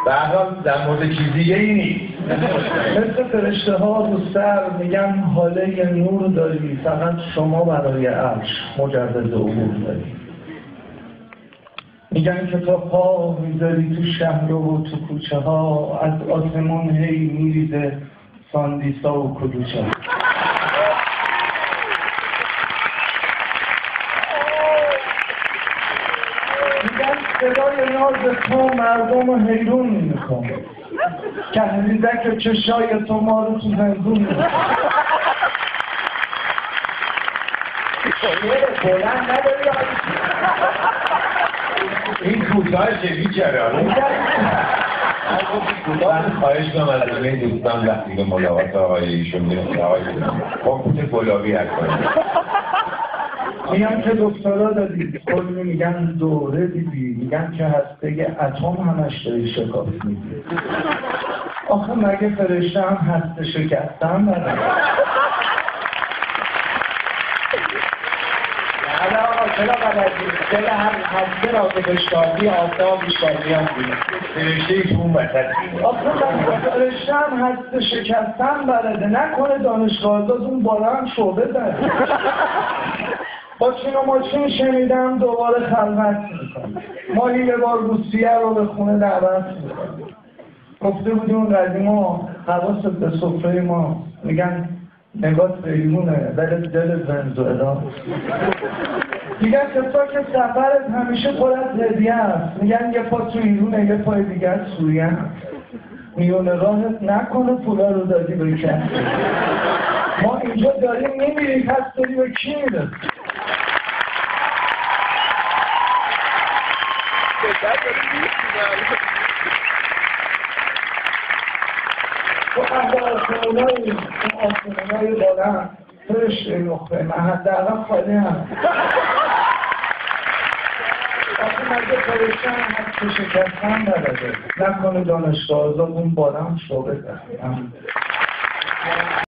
به هر حال در مورد چیز دیگه ای نیست. مثل فرشته ها رو سر میگن حاله نور داری، فقط شما برای عرش مجوز عبور داری. میگن که تا پا میذاری تو شهر و تو کوچه ها، از آسمون هی میریزه ساندیسا و کلوچه ها. میگن صدای ناز تو مردم رو حیرون میکنه، که همیزک چشای تو ما رو تو زندون میکنه. بلند نداری این کوتاه چه چرا؟ من خواهش کنم از همه دوستان وقتی که ملاقات آقای ایشون میرسه آقای با کوت گلابی هست کنیم. میگن که دکترا دادی، کلی میگن دوره دیدی، میگن که هسته اتم همش داری شکاف میدی. آخه مگه فرشته هم هسته شکستن نداره؟ نه آقا چرا بلدی؟ چرا هم هسته را که بشکافی آفتاب بشکافی هم بینه فرشته ای تو اون وسط آخه مگه فرشته هم هسته شکستن بلده؟ نکنه دانشگاه داد اون بالا هم شعبه زد. با چین و ماشین شنیدم دوباره خلوت میکنم، ماهی یه بار روسیه رو به خونه دعوت میکنم. گفته بودی اون قدیما حواست به سفره ما، میگن نگات به ایرونه ولی دل ونزوئلا. میگن که تو که سفرت همیشه پر از هدیه است، میگن یه پا تو ایرونه یه پای دیگر سوریه هست. میونه راهت نکنه پولا رو دادی به کسی. ما اینجا داریم میمیریم، پس داری به کی میرسی؟ تو آسمونای بلند فرشته نخبه من حداقل خالی هم. آخه مگه فرشته هم هست شکستن بلده؟ نکنه دانشگاه آزاد اون بالا هم شعبه زد.